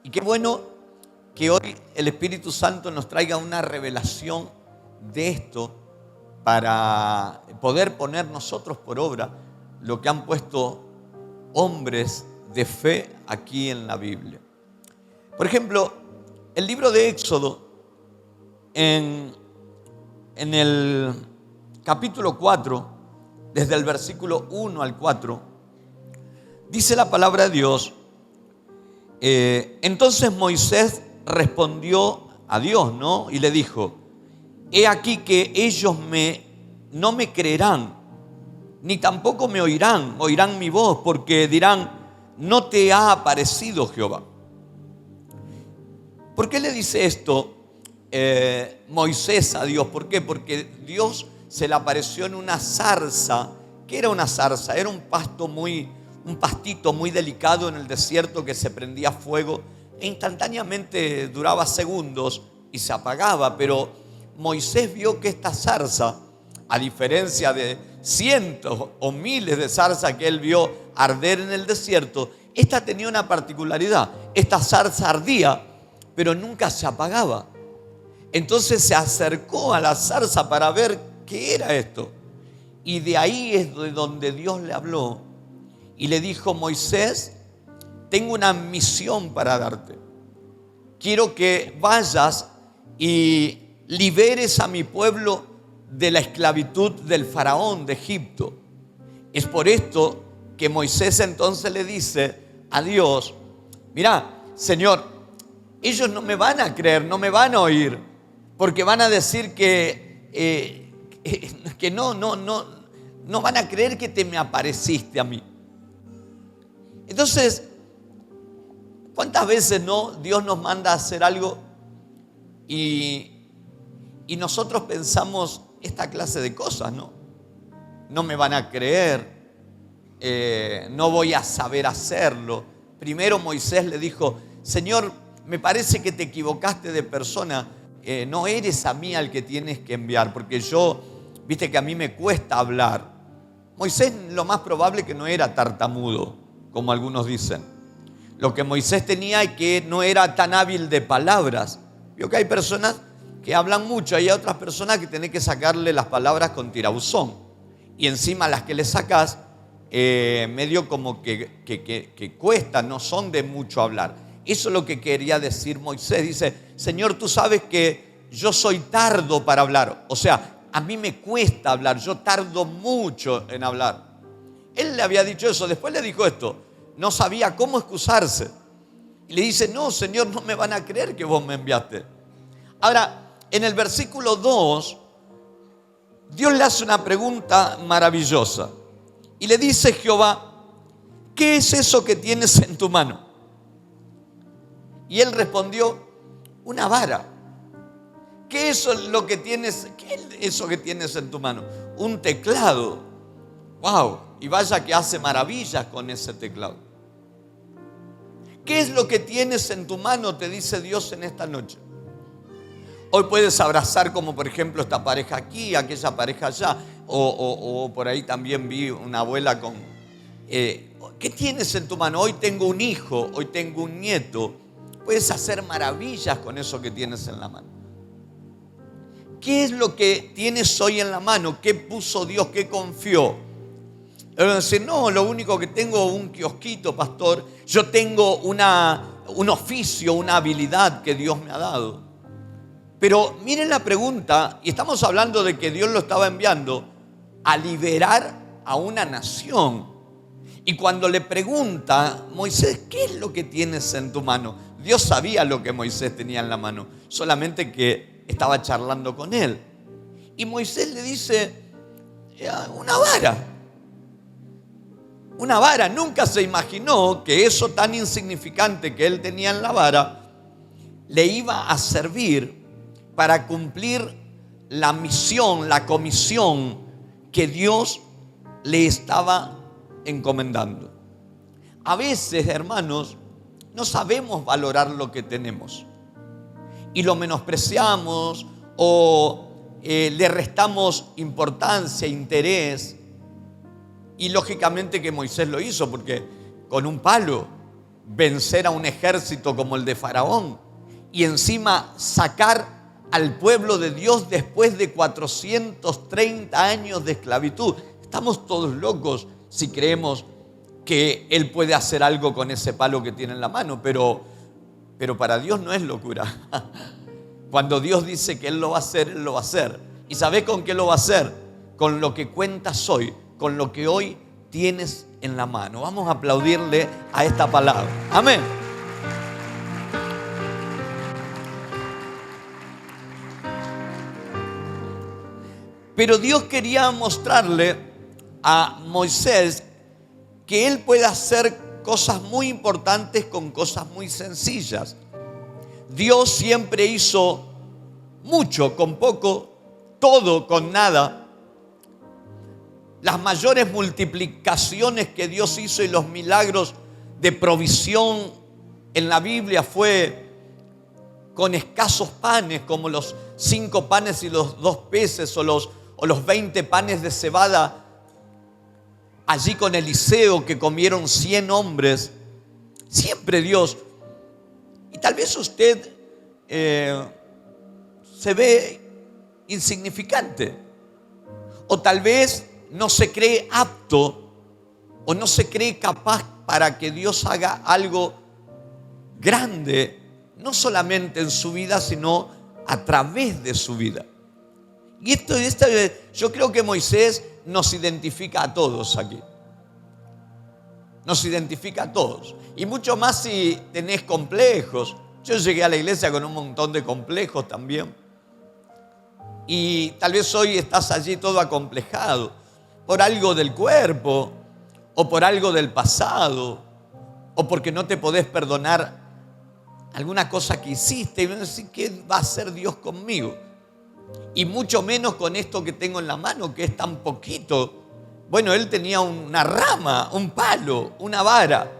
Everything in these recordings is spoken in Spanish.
Y qué bueno que hoy el Espíritu Santo nos traiga una revelación de esto para poder poner nosotros por obra lo que han puesto hombres de fe aquí en la Biblia. Por ejemplo, el libro de Éxodo, en el capítulo 4, desde el versículo 1 al 4, dice la palabra de Dios: entonces Moisés respondió a Dios, ¿no? Y le dijo: he aquí que ellos no me creerán, ni tampoco me oirán mi voz, porque dirán: no te ha aparecido Jehová. ¿Por qué le dice esto Moisés a Dios? ¿Por qué? Porque Dios se le apareció en una zarza. ¿Qué era una zarza? Era un pastito muy delicado en el desierto que se prendía fuego e instantáneamente duraba segundos y se apagaba. Pero Moisés vio que esta zarza, a diferencia de cientos o miles de zarzas que él vio arder en el desierto, esta tenía una particularidad. Esta zarza ardía, pero nunca se apagaba. Entonces se acercó a la zarza para ver qué era esto. Y de ahí es de donde Dios le habló y le dijo: Moisés, tengo una misión para darte. Quiero que vayas y liberes a mi pueblo de la esclavitud del faraón de Egipto. Es por esto que Moisés entonces le dice a Dios: mira, Señor, ellos no me van a creer, no me van a oír, porque van a decir que no van a creer que te me apareciste a mí. Entonces, ¿cuántas veces Dios nos manda a hacer algo y nosotros pensamos esta clase de cosas, ¿no? No me van a creer, no voy a saber hacerlo. Primero Moisés le dijo: Señor, me parece que te equivocaste de persona, no eres a mí al que tienes que enviar, porque viste que a mí me cuesta hablar. Moisés, lo más probable que no era tartamudo, como algunos dicen. Lo que Moisés tenía es que no era tan hábil de palabras. Vio que hay personas que hablan mucho, y hay otras personas que tenés que sacarle las palabras con tirabuzón. Y encima las que le sacás, medio como que cuesta, no son de mucho hablar. Eso es lo que quería decir Moisés. Dice: Señor, tú sabes que yo soy tardo para hablar. O sea, a mí me cuesta hablar, yo tardo mucho en hablar. Él le había dicho eso, después le dijo esto. No sabía cómo excusarse. Y le dice: no, Señor, no me van a creer que vos me enviaste. Ahora, en el versículo 2, Dios le hace una pregunta maravillosa. Y le dice Jehová: ¿qué es eso que tienes en tu mano? Y él respondió: una vara. ¿Qué es eso que tienes en tu mano? Un teclado. ¡Wow! Y vaya que hace maravillas con ese teclado. ¿Qué es lo que tienes en tu mano?, te dice Dios en esta noche. Hoy puedes abrazar, como por ejemplo esta pareja aquí, aquella pareja allá, o por ahí también vi una abuela con... ¿qué tienes en tu mano? Hoy tengo un hijo, hoy tengo un nieto. Puedes hacer maravillas con eso que tienes en la mano. ¿Qué es lo que tienes hoy en la mano? ¿Qué puso Dios? ¿Qué confió? Él dice: no, lo único que tengo es un kiosquito, pastor. Yo tengo un oficio, una habilidad que Dios me ha dado. Pero miren la pregunta, y estamos hablando de que Dios lo estaba enviando a liberar a una nación. Y cuando le pregunta Moisés: ¿qué es lo que tienes en tu mano? Dios sabía lo que Moisés tenía en la mano, solamente que estaba charlando con él. Y Moisés le dice: una vara. Una vara. Nunca se imaginó que eso tan insignificante que él tenía en la vara le iba a servir para cumplir la misión, la comisión que Dios le estaba encomendando. A veces, hermanos, no sabemos valorar lo que tenemos y lo menospreciamos o le restamos importancia, interés. Y lógicamente que Moisés lo hizo, porque con un palo vencer a un ejército como el de Faraón y encima sacar al pueblo de Dios después de 430 años de esclavitud. Estamos todos locos si creemos que Él puede hacer algo con ese palo que tiene en la mano, pero para Dios no es locura. Cuando Dios dice que Él lo va a hacer, Él lo va a hacer. ¿Y sabés con qué lo va a hacer? Con lo que cuentas hoy, con lo que hoy tienes en la mano. Vamos a aplaudirle a esta palabra. Amén. Pero Dios quería mostrarle a Moisés que Él puede hacer cosas muy importantes con cosas muy sencillas. Dios siempre hizo mucho con poco, todo con nada. Las mayores multiplicaciones que Dios hizo y los milagros de provisión en la Biblia fue con escasos panes, como los 5 panes y los 2 peces, o los 20 panes de cebada allí con Eliseo, que comieron 100 hombres. Siempre Dios. Y tal vez usted se ve insignificante, o tal vez no se cree apto o no se cree capaz para que Dios haga algo grande, no solamente en su vida, sino a través de su vida. Y yo creo que Moisés nos identifica a todos aquí. Nos identifica a todos. Y mucho más si tenés complejos. Yo llegué a la iglesia con un montón de complejos también. Y tal vez hoy estás allí todo acomplejado por algo del cuerpo, o por algo del pasado, o porque no te podés perdonar alguna cosa que hiciste. Y vas a decir, ¿qué va a hacer Dios conmigo? Y mucho menos con esto que tengo en la mano, que es tan poquito. Bueno, él tenía una rama, un palo, una vara.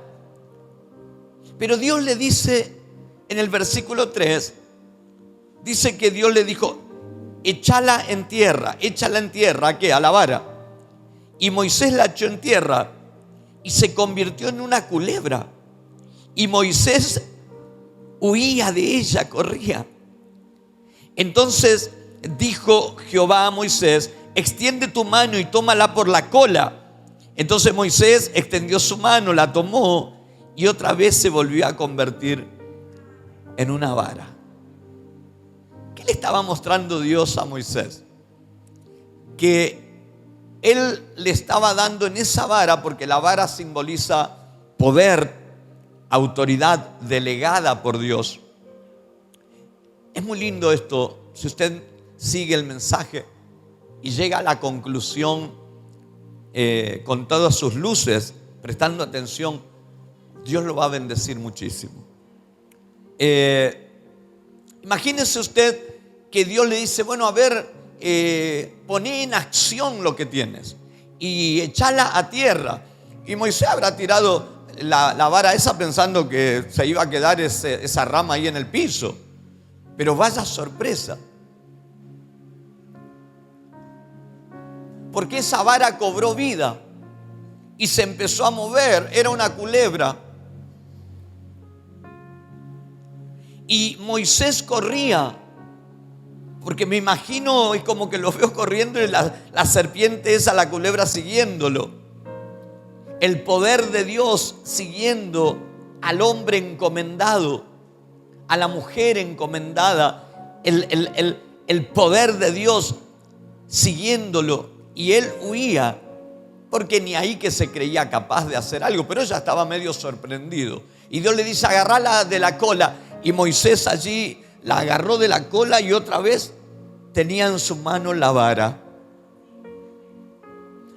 Pero Dios le dice en el versículo 3, dice que Dios le dijo, échala en tierra. ¿A qué? A la vara. Y Moisés la echó en tierra y se convirtió en una culebra. Y Moisés huía de ella, corría. Entonces dijo Jehová a Moisés, extiende tu mano y tómala por la cola. Entonces Moisés extendió su mano, la tomó y otra vez se volvió a convertir en una vara. ¿Qué le estaba mostrando Dios a Moisés? Que Él le estaba dando en esa vara, porque la vara simboliza poder, autoridad delegada por Dios. Es muy lindo esto. Si usted sigue el mensaje y llega a la conclusión con todas sus luces, prestando atención, Dios lo va a bendecir muchísimo. Imagínese usted que Dios le dice, bueno, a ver, poné en acción lo que tienes y echala a tierra. Y Moisés habrá tirado la vara esa pensando que se iba a quedar esa rama ahí en el piso. Pero vaya sorpresa, porque esa vara cobró vida y se empezó a mover. Era una culebra. Y Moisés corría, porque me imagino, es como que lo veo corriendo y la serpiente esa, la culebra, siguiéndolo. El poder de Dios siguiendo al hombre encomendado, a la mujer encomendada. El poder de Dios siguiéndolo. Y él huía, porque ni ahí que se creía capaz de hacer algo, pero ella estaba medio sorprendido. Y Dios le dice, agarrala de la cola. Y Moisés allí la agarró de la cola y otra vez tenía en su mano la vara.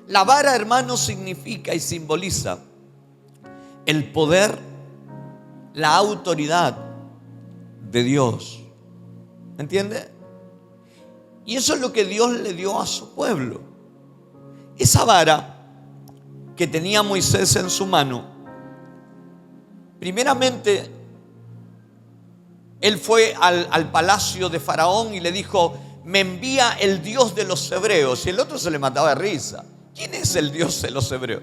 La vara, hermano, significa y simboliza el poder, la autoridad de Dios. ¿Me entiende? Y eso es lo que Dios le dio a su pueblo. Esa vara que tenía Moisés en su mano, primeramente, él fue al palacio de Faraón y le dijo, me envía el Dios de los hebreos. Y el otro se le mataba de risa. ¿Quién es el Dios de los hebreos?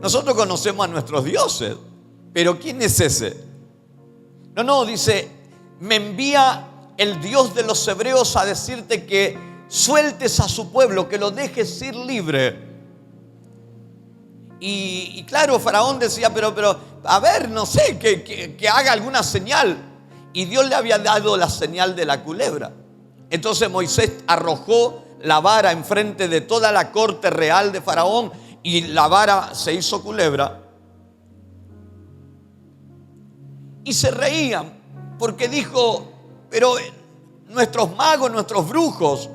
Nosotros conocemos a nuestros dioses, pero ¿quién es ese? No, dice, me envía el Dios de los hebreos a decirte que sueltes a su pueblo, que lo dejes ir libre. Y claro, Faraón decía, pero a ver, no sé, que haga alguna señal. Y Dios le había dado la señal de la culebra. Entonces Moisés arrojó la vara enfrente de toda la corte real de Faraón y la vara se hizo culebra. Y se reían porque dijo, pero nuestros magos, nuestros brujos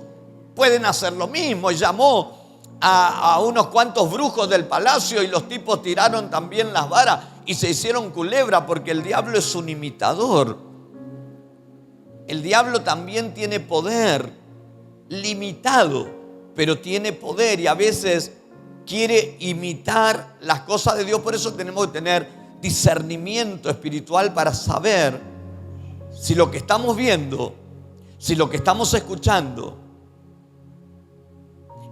pueden hacer lo mismo. Y llamó a unos cuantos brujos del palacio y los tipos tiraron también las varas y se hicieron culebra, porque el diablo es un imitador. El diablo también tiene poder, limitado, pero tiene poder, y a veces quiere imitar las cosas de Dios. Por eso tenemos que tener discernimiento espiritual para saber si lo que estamos viendo, si lo que estamos escuchando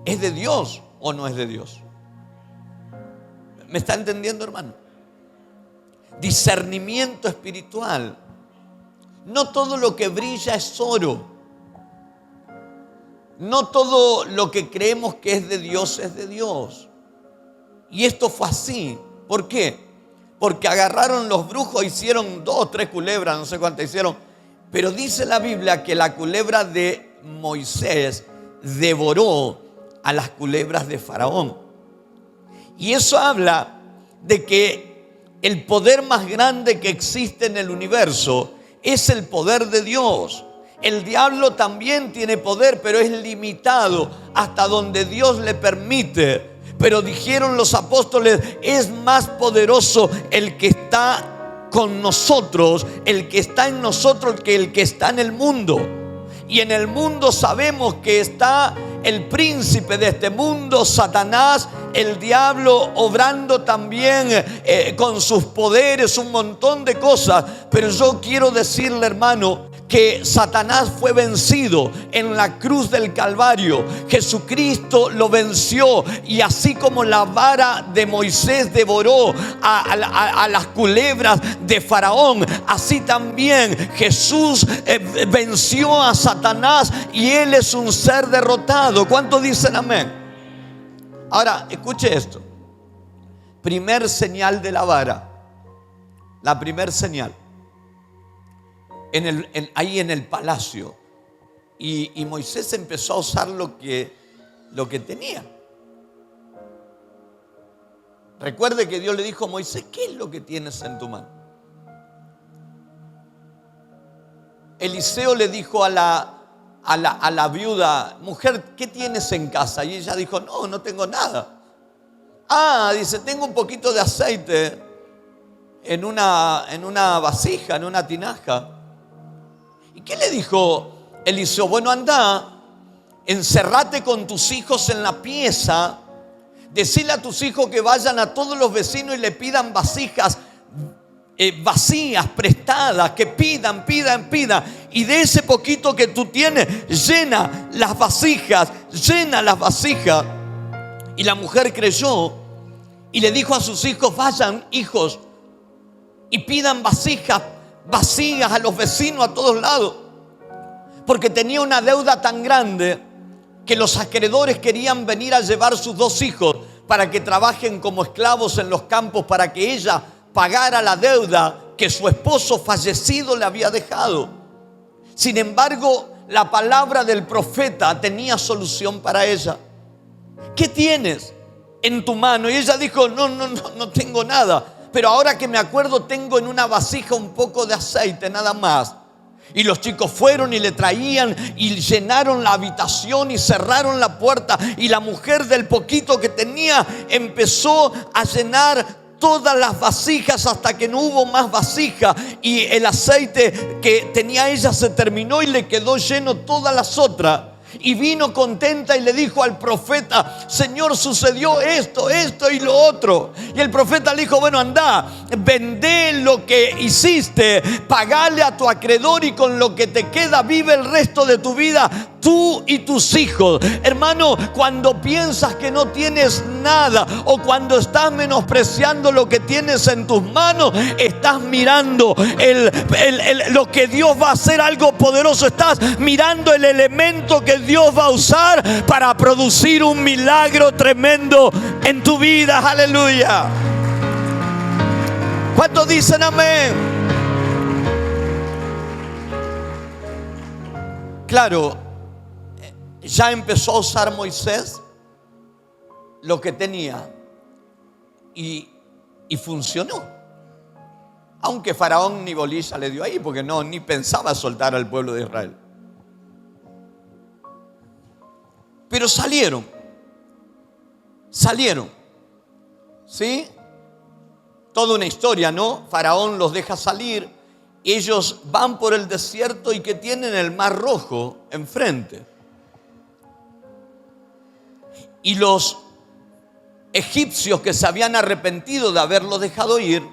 ¿es de Dios o no es de Dios? ¿Me está entendiendo, hermano? Discernimiento espiritual. No todo lo que brilla es oro. No todo lo que creemos que es de Dios es de Dios. Y esto fue así. ¿Por qué? Porque agarraron los brujos, hicieron 2 o 3 culebras, no sé cuántas hicieron. Pero dice la Biblia que la culebra de Moisés devoró a las culebras de Faraón. Y eso habla de que el poder más grande que existe en el universo es el poder de Dios. El diablo también tiene poder, pero es limitado hasta donde Dios le permite. Pero dijeron los apóstoles, es más poderoso el que está con nosotros, el que está en nosotros, que el que está en el mundo. Y en el mundo sabemos que está el príncipe de este mundo, Satanás, el diablo, obrando también con sus poderes, un montón de cosas. Pero yo quiero decirle, hermano, que Satanás fue vencido en la cruz del Calvario. Jesucristo lo venció, y así como la vara de Moisés devoró a las culebras de Faraón, así también Jesús venció a Satanás, y él es un ser derrotado. ¿Cuántos dicen amén? Ahora, escuche esto. Primer señal de la vara. La primer señal. Ahí en el palacio. Y Moisés empezó a usar lo que tenía. Recuerde que Dios le dijo a Moisés, ¿qué es lo que tienes en tu mano? Eliseo le dijo a la viuda, mujer, ¿qué tienes en casa? Y ella dijo, no tengo nada. Dice, tengo un poquito de aceite en una vasija, en una tinaja. ¿Y qué le dijo Eliseo? Bueno, anda, encerrate con tus hijos en la pieza, decile a tus hijos que vayan a todos los vecinos y le pidan vasijas vacías, prestadas, que pidan. Y de ese poquito que tú tienes, llena las vasijas. Y la mujer creyó y le dijo a sus hijos, vayan, hijos, y pidan vasijas vacías a los vecinos, a todos lados, porque tenía una deuda tan grande que los acreedores querían venir a llevar sus 2 hijos para que trabajen como esclavos en los campos, para que ella pagara la deuda que su esposo fallecido le había dejado. Sin embargo, la palabra del profeta tenía solución para ella. ¿Qué tienes en tu mano? Y ella dijo, no tengo nada. Pero ahora que me acuerdo, tengo en una vasija un poco de aceite, nada más. Y los chicos fueron y le traían y llenaron la habitación y cerraron la puerta. Y la mujer, del poquito que tenía, empezó a llenar todas las vasijas hasta que no hubo más vasija. Y el aceite que tenía ella se terminó y le quedó lleno todas las otras. Y vino contenta y le dijo al profeta, Señor, sucedió esto y lo otro. Y el profeta le dijo, bueno, anda, vendé lo que hiciste, pagale a tu acreedor, y con lo que te queda vive el resto de tu vida tú y tus hijos. Hermano, cuando piensas que no tienes nada o cuando estás menospreciando lo que tienes en tus manos, estás mirando lo que Dios va a hacer, algo poderoso. Estás mirando el elemento que Dios va a usar para producir un milagro tremendo en tu vida. Aleluya. ¿Cuántos dicen amén? Claro, ya empezó a usar Moisés lo que tenía y funcionó. Aunque Faraón ni bolilla le dio ahí, porque ni pensaba soltar al pueblo de Israel. Pero salieron, ¿sí? Toda una historia, ¿no? Faraón los deja salir, ellos van por el desierto y que tienen el Mar Rojo enfrente. Y los egipcios que se habían arrepentido de haberlos dejado ir,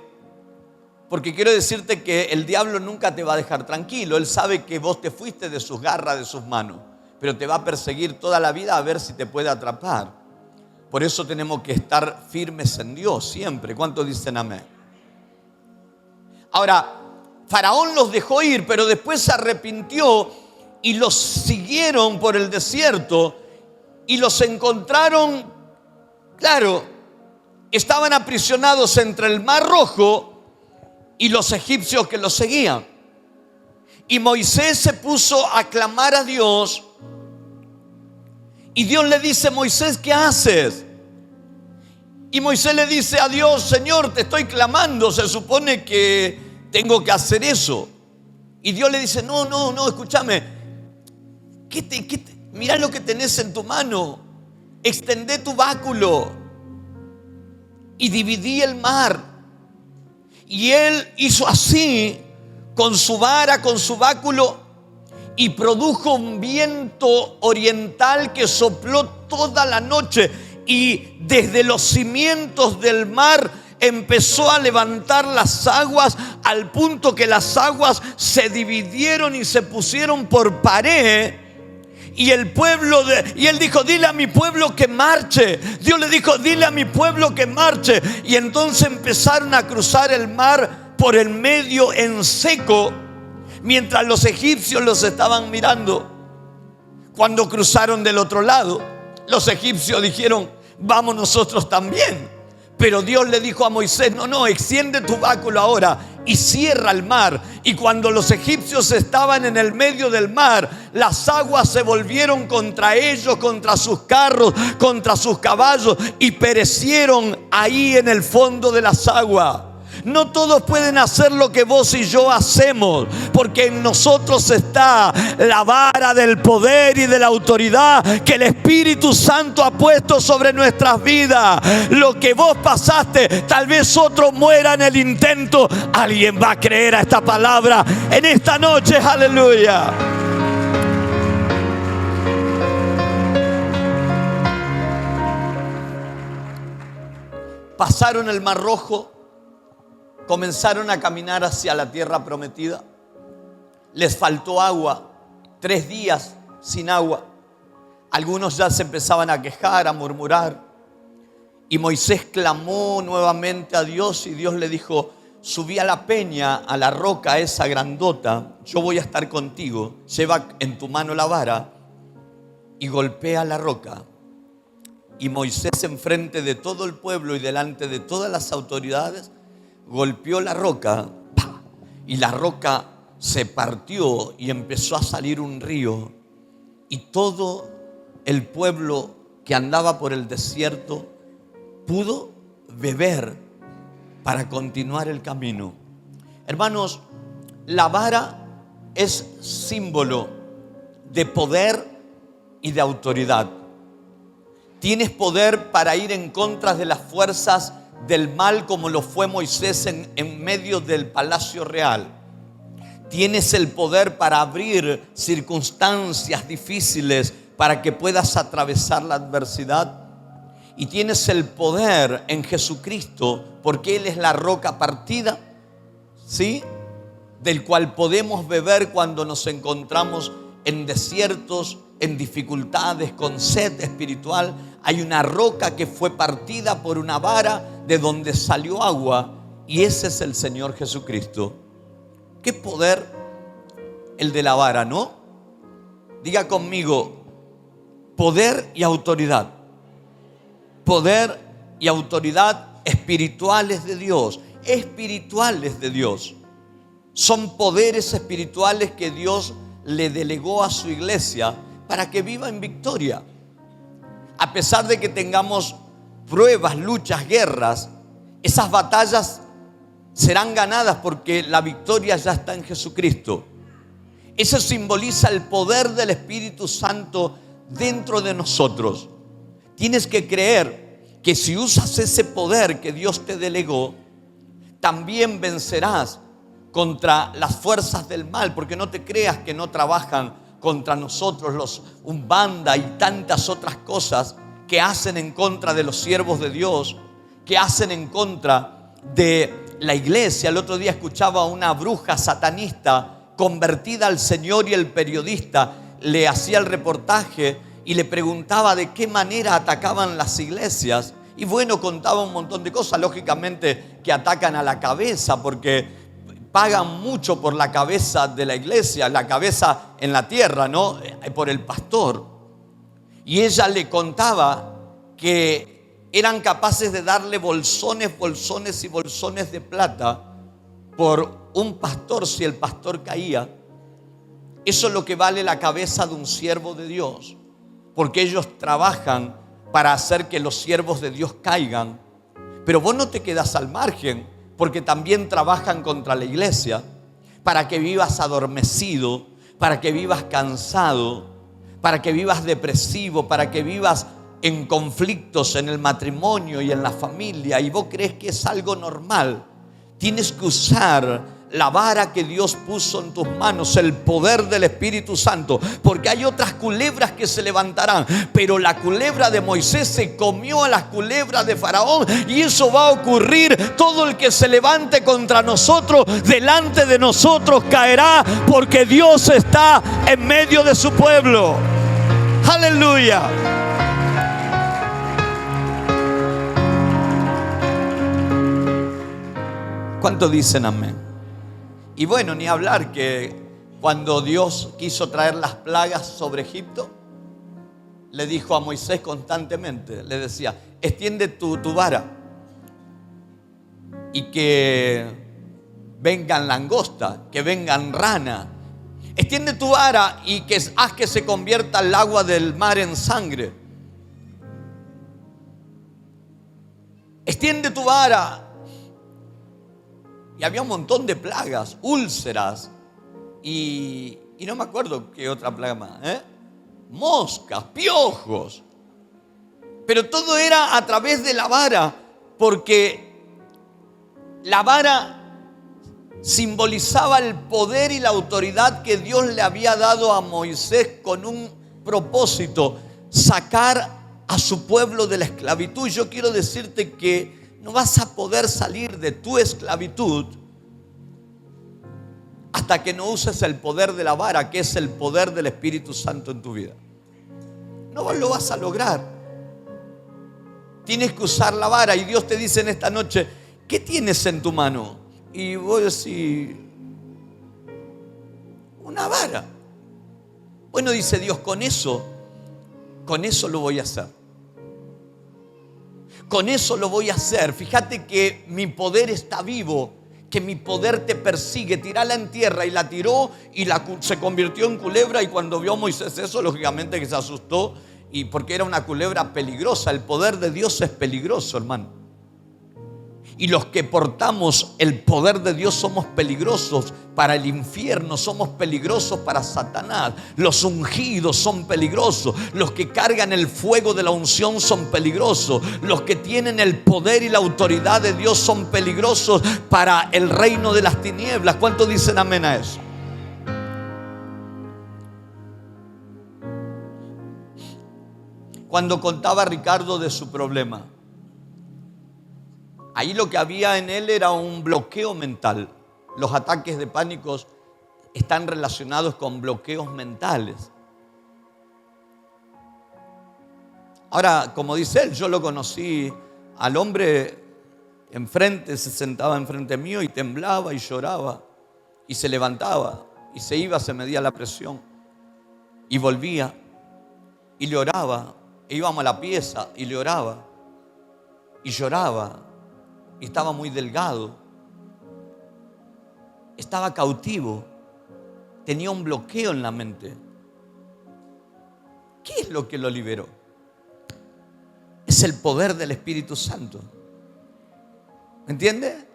porque quiero decirte que el diablo nunca te va a dejar tranquilo. Él sabe que vos te fuiste de sus garras, de sus manos, pero te va a perseguir toda la vida a ver si te puede atrapar. Por eso tenemos que estar firmes en Dios siempre. ¿Cuántos dicen amén? Ahora, Faraón los dejó ir, pero después se arrepintió y los siguieron por el desierto y los encontraron. Claro, estaban aprisionados entre el Mar Rojo y los egipcios que los seguían. Y Moisés se puso a clamar a Dios. Y Dios le dice: Moisés, ¿qué haces? Y Moisés le dice a Dios: Señor, te estoy clamando, se supone que tengo que hacer eso. Y Dios le dice: no, escúchame. Mirá lo que tenés en tu mano. Extendé tu báculo. Y dividí el mar. Y él hizo así, con su vara, con su báculo, y produjo un viento oriental que sopló toda la noche, y desde los cimientos del mar empezó a levantar las aguas, al punto que las aguas se dividieron y se pusieron por pared. Y él dijo: dile a mi pueblo que marche. Dios le dijo: dile a mi pueblo que marche. Y entonces empezaron a cruzar el mar por el medio en seco, mientras los egipcios los estaban mirando. Cuando cruzaron del otro lado, los egipcios dijeron: vamos nosotros también. Pero Dios le dijo a Moisés: no, extiende tu báculo ahora y cierra el mar. Y cuando los egipcios estaban en el medio del mar, las aguas se volvieron contra ellos, contra sus carros, contra sus caballos, y perecieron ahí en el fondo de las aguas. No todos pueden hacer lo que vos y yo hacemos, porque en nosotros está la vara del poder y de la autoridad que el Espíritu Santo ha puesto sobre nuestras vidas. Lo que vos pasaste, tal vez otro muera en el intento. Alguien va a creer a esta palabra en esta noche. Aleluya. Pasaron el Mar Rojo. Comenzaron a caminar hacia la tierra prometida. Les faltó agua, 3 días sin agua. Algunos ya se empezaban a quejar, a murmurar. Y Moisés clamó nuevamente a Dios, y Dios le dijo: subí a la peña, a la roca esa grandota, yo voy a estar contigo. Lleva en tu mano la vara y golpea la roca. Y Moisés, enfrente de todo el pueblo y delante de todas las autoridades, golpeó la roca, y la roca se partió y empezó a salir un río, y todo el pueblo que andaba por el desierto pudo beber para continuar el camino. Hermanos, la vara es símbolo de poder y de autoridad. Tienes poder para ir en contra de las fuerzas del mal, como lo fue Moisés en medio del palacio real. Tienes el poder para abrir circunstancias difíciles para que puedas atravesar la adversidad. Y tienes el poder en Jesucristo, porque Él es la roca partida, ¿sí?, del cual podemos beber cuando nos encontramos en desiertos, en dificultades, con sed espiritual, hay una roca que fue partida por una vara de donde salió agua, y ese es el Señor Jesucristo. ¿Qué poder el de la vara, no? Diga conmigo, poder y autoridad. Poder y autoridad espirituales de Dios, espirituales de Dios. Son poderes espirituales que Dios le delegó a su iglesia para que viva en victoria. A pesar de que tengamos pruebas, luchas, guerras, esas batallas serán ganadas porque la victoria ya está en Jesucristo. Eso simboliza el poder del Espíritu Santo dentro de nosotros. Tienes que creer que si usas ese poder que Dios te delegó, también vencerás contra las fuerzas del mal, porque no te creas que no trabajan contra nosotros los Umbanda y tantas otras cosas que hacen en contra de los siervos de Dios, que hacen en contra de la iglesia. El otro día escuchaba a una bruja satanista convertida al Señor, y el periodista le hacía el reportaje y le preguntaba de qué manera atacaban las iglesias. Y bueno, contaba un montón de cosas, lógicamente que atacan a la cabeza, porque pagan mucho por la cabeza de la iglesia, la cabeza en la tierra, ¿no? Por el pastor. Y ella le contaba que eran capaces de darle bolsones, bolsones y bolsones de plata por un pastor si el pastor caía. Eso es lo que vale la cabeza de un siervo de Dios, porque ellos trabajan para hacer que los siervos de Dios caigan. Pero vos no te quedas al margen, porque también trabajan contra la iglesia para que vivas adormecido, para que vivas cansado, para que vivas depresivo, para que vivas en conflictos en el matrimonio y en la familia, y vos crees que es algo normal. Tienes que usar la vara que Dios puso en tus manos, el poder del Espíritu Santo, porque hay otras culebras que se levantarán, pero la culebra de Moisés se comió a las culebras de Faraón, y eso va a ocurrir. Todo el que se levante contra nosotros, delante de nosotros caerá, porque Dios está en medio de su pueblo. Aleluya. ¿Cuánto dicen amén? Y bueno, ni hablar que cuando Dios quiso traer las plagas sobre Egipto, le dijo a Moisés constantemente, le decía, extiende tu vara y que vengan langosta, que vengan rana. Extiende tu vara y que haz que se convierta el agua del mar en sangre. Extiende tu vara. Y había un montón de plagas, úlceras y no me acuerdo qué otra plaga más, moscas, piojos. Pero todo era a través de la vara, porque la vara simbolizaba el poder y la autoridad que Dios le había dado a Moisés con un propósito: sacar a su pueblo de la esclavitud. Y yo quiero decirte que no vas a poder salir de tu esclavitud hasta que no uses el poder de la vara, que es el poder del Espíritu Santo en tu vida. No lo vas a lograr. Tienes que usar la vara. Y Dios te dice en esta noche, ¿qué tienes en tu mano? Y vos decís, una vara. Bueno, dice Dios, con eso lo voy a hacer. Con eso lo voy a hacer. Fíjate que mi poder está vivo, que mi poder te persigue. Tirala en tierra. Y la tiró y se convirtió en culebra. Y cuando vio Moisés eso, lógicamente que se asustó, y porque era una culebra peligrosa. El poder de Dios es peligroso, hermano. Y los que portamos el poder de Dios somos peligrosos para el infierno, somos peligrosos para Satanás. Los ungidos son peligrosos. Los que cargan el fuego de la unción son peligrosos. Los que tienen el poder y la autoridad de Dios son peligrosos para el reino de las tinieblas. ¿Cuántos dicen amén a eso? Cuando contaba Ricardo de su problema, ahí lo que había en él era un bloqueo mental. Los ataques de pánico están relacionados con bloqueos mentales. Ahora, como dice él, yo lo conocí al hombre enfrente, se sentaba enfrente mío y temblaba y lloraba y se levantaba y se iba, se medía la presión y volvía y le oraba. E íbamos a la pieza y le oraba y lloraba y estaba muy delgado, estaba cautivo, tenía un bloqueo en la mente. ¿Qué es lo que lo liberó? Es el poder del Espíritu Santo. ¿Me entiende?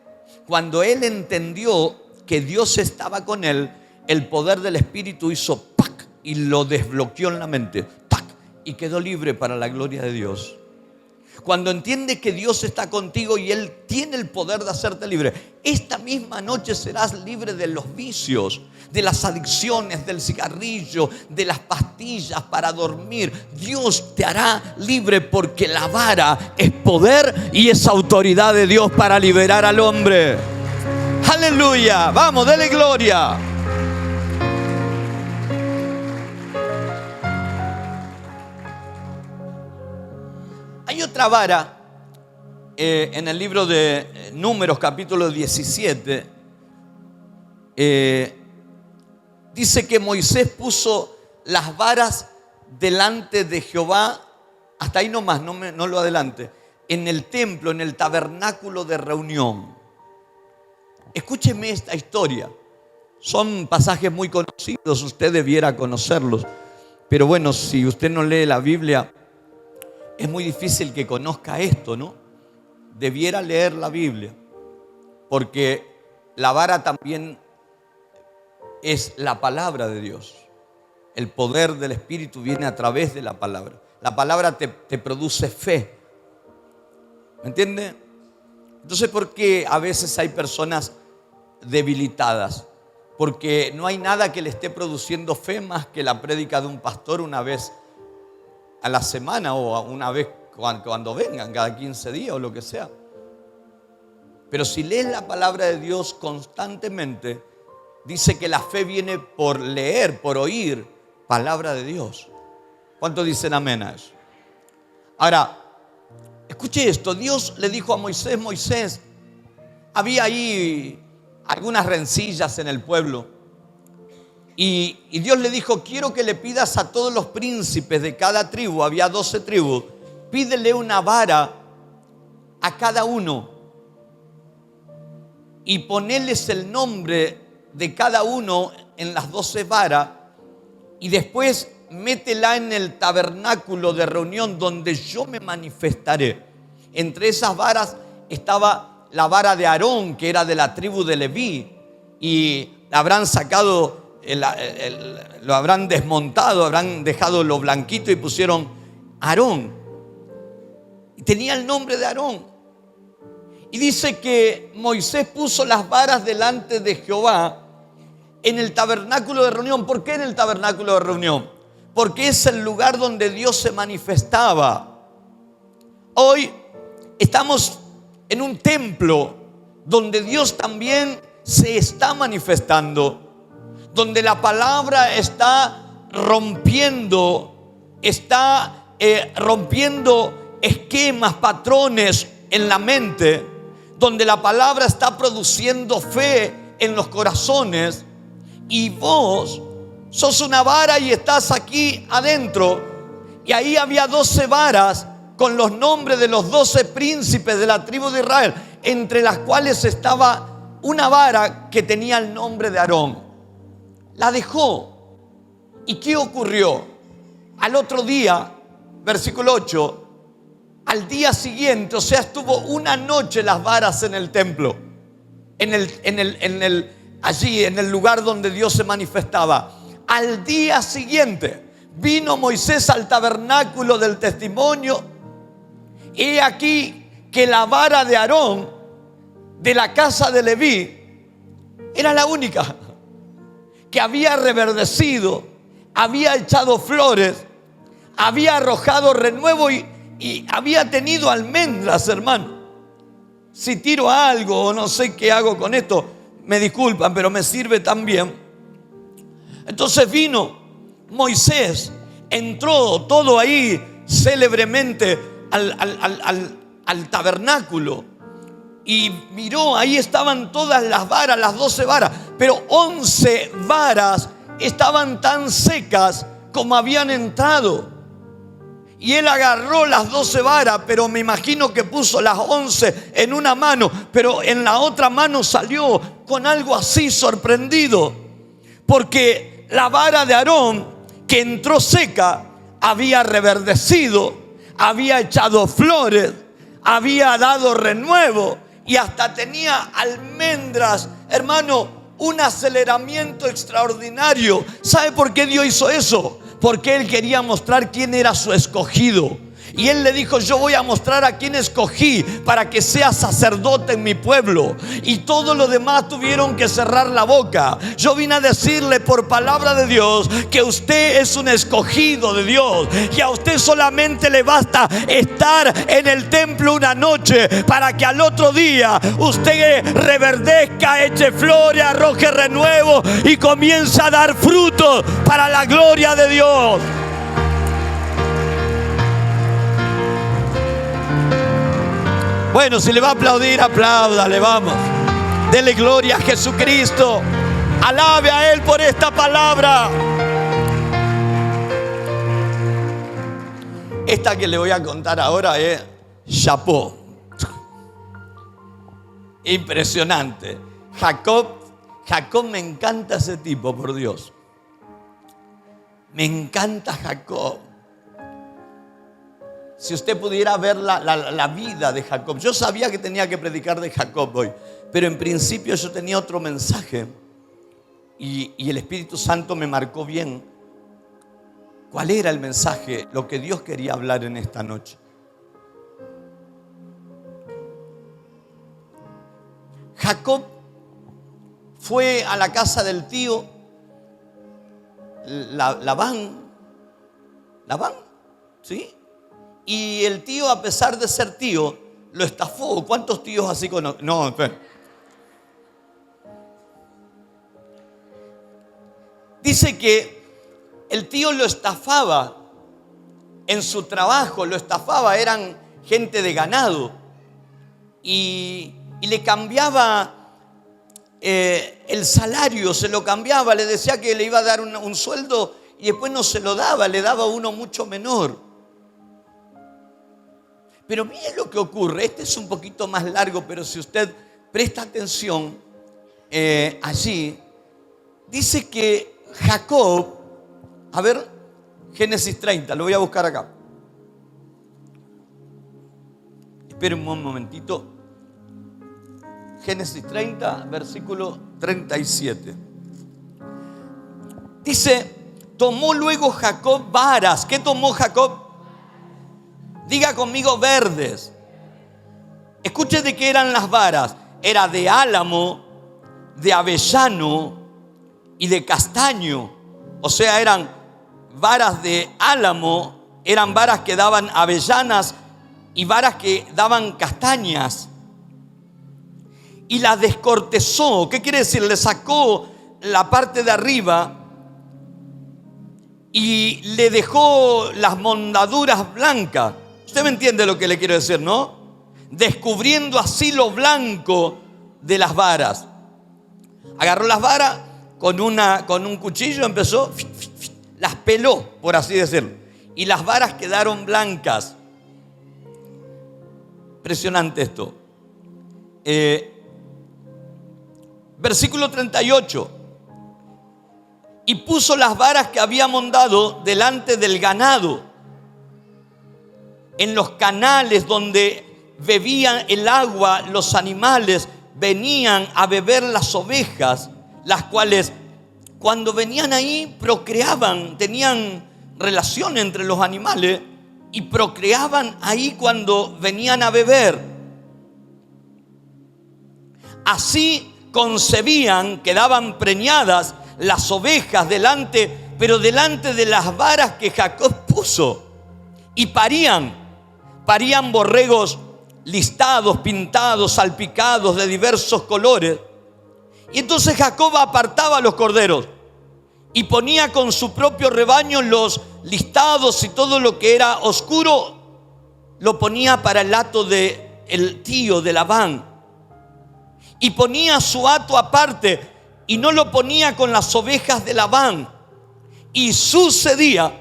Cuando él entendió que Dios estaba con él, el poder del Espíritu hizo ¡pac! Y lo desbloqueó en la mente, ¡tac! Y quedó libre para la gloria de Dios. Cuando entiendes que Dios está contigo y Él tiene el poder de hacerte libre, esta misma noche serás libre de los vicios, de las adicciones, del cigarrillo, de las pastillas para dormir. Dios te hará libre porque la vara es poder y es autoridad de Dios para liberar al hombre. Aleluya, vamos, dele gloria. Hay otra vara en el libro de Números, capítulo 17. Dice que Moisés puso las varas delante de Jehová, hasta ahí nomás, no lo adelante, en el templo, en el tabernáculo de reunión. Escúcheme esta historia. Son pasajes muy conocidos, usted debiera conocerlos. Pero bueno, si usted no lee la Biblia, es muy difícil que conozca esto, ¿no? Debiera leer la Biblia, porque la vara también es la palabra de Dios. El poder del Espíritu viene a través de la palabra. La palabra te produce fe. ¿Me entiende? Entonces, ¿por qué a veces hay personas debilitadas? Porque no hay nada que le esté produciendo fe más que la prédica de un pastor una vez a la semana o una vez cuando vengan, cada 15 días o lo que sea. Pero si lees la palabra de Dios constantemente, dice que la fe viene por leer, por oír palabra de Dios. ¿Cuántos dicen amén a eso? Ahora, escuche esto. Dios le dijo a Moisés, Moisés, había ahí algunas rencillas en el pueblo. Y Dios le dijo, quiero que le pidas a todos los príncipes de cada tribu, había 12 tribus, pídele una vara a cada uno y ponerles el nombre de cada uno en las 12 varas y después métela en el tabernáculo de reunión donde yo me manifestaré. Entre esas varas estaba la vara de Aarón, que era de la tribu de Leví, y la habrán sacado, lo habrán desmontado, habrán dejado lo blanquito y pusieron Aarón. Y tenía el nombre de Aarón. Y dice que Moisés puso las varas delante de Jehová en el tabernáculo de reunión. ¿Por qué en el tabernáculo de reunión? Porque es el lugar donde Dios se manifestaba. Hoy estamos en un templo donde Dios también se está manifestando, donde la palabra está rompiendo esquemas, patrones en la mente, donde la palabra está produciendo fe en los corazones, y vos sos una vara y estás aquí adentro. Y ahí había 12 varas con los nombres de los 12 príncipes de la tribu de Israel, entre las cuales estaba una vara que tenía el nombre de Aarón. La dejó. ¿Y qué ocurrió? Al otro día, versículo 8, al día siguiente, o sea, estuvo una noche las varas en el templo, allí en el lugar donde Dios se manifestaba. Al día siguiente vino Moisés al tabernáculo del testimonio. He aquí que la vara de Aarón de la casa de Leví era la única que había reverdecido, había echado flores, había arrojado renuevo y había tenido almendras, hermano. Si tiro algo o no sé qué hago con esto, me disculpan, pero me sirve también. Entonces vino Moisés, entró todo ahí célebremente al tabernáculo y miró, ahí estaban todas las varas, las 12 varas, pero 11 varas estaban tan secas como habían entrado. Y él agarró las 12 varas, pero me imagino que puso las 11 en una mano, pero en la otra mano salió con algo así sorprendido, porque la vara de Aarón, que entró seca, había reverdecido, había echado flores, había dado renuevo y hasta tenía almendras. Hermano, un aceleramiento extraordinario. ¿Sabe por qué Dios hizo eso? Porque Él quería mostrar quién era su escogido. Y Él le dijo: yo voy a mostrar a quién escogí para que sea sacerdote en mi pueblo. Y todos los demás tuvieron que cerrar la boca. Yo vine a decirle por palabra de Dios que usted es un escogido de Dios, que a usted solamente le basta estar en el templo una noche para que al otro día usted reverdezca, eche flores, arroje renuevo y comience a dar frutos para la gloria de Dios. Bueno, si le va a aplaudir, apláudale, vamos. Dele gloria a Jesucristo. Alabe a Él por esta palabra. Esta que le voy a contar ahora es chapó. Impresionante. Jacob, me encanta ese tipo, por Dios. Me encanta Jacob. Si usted pudiera ver la vida de Jacob. Yo sabía que tenía que predicar de Jacob hoy, pero en principio yo tenía otro mensaje y el Espíritu Santo me marcó bien cuál era el mensaje, lo que Dios quería hablar en esta noche. Jacob fue a la casa del tío Labán, ¿sí? Y el tío, a pesar de ser tío, lo estafó. ¿Cuántos tíos así conocen? No, espera. Dice que el tío lo estafaba en su trabajo, lo estafaba, eran gente de ganado. Y le cambiaba el salario, se lo cambiaba, le decía que le iba a dar un sueldo y después no se lo daba, le daba uno mucho menor. Pero mire lo que ocurre. Este es un poquito más largo, pero si usted presta atención allí, dice que Jacob, a ver, Génesis 30, lo voy a buscar acá. Esperen un momentito. Génesis 30, versículo 37. Dice: tomó luego Jacob varas. ¿Qué tomó Jacob? Diga conmigo: verdes. Escuche de qué eran las varas. Era de álamo, de avellano y de castaño. O sea, eran varas de álamo, eran varas que daban avellanas y varas que daban castañas. Y las descortezó. ¿Qué quiere decir? Le sacó la parte de arriba y le dejó las mondaduras blancas. Usted me entiende lo que le quiero decir, ¿no? Descubriendo así lo blanco de las varas. Agarró las varas con un cuchillo, empezó, las peló, por así decirlo. Y las varas quedaron blancas. Impresionante esto. Versículo 38. Y puso las varas que había mondado delante del ganado, en los canales donde bebían el agua los animales, venían a beber las ovejas, las cuales cuando venían ahí procreaban, tenían relación entre los animales y procreaban ahí cuando venían a beber. Así concebían, quedaban preñadas las ovejas pero delante de las varas que Jacob puso, y parían borregos listados, pintados, salpicados de diversos colores. Y entonces Jacob apartaba a los corderos y ponía con su propio rebaño los listados y todo lo que era oscuro lo ponía para el hato del tío de Labán, y ponía su hato aparte y no lo ponía con las ovejas de Labán. Y sucedía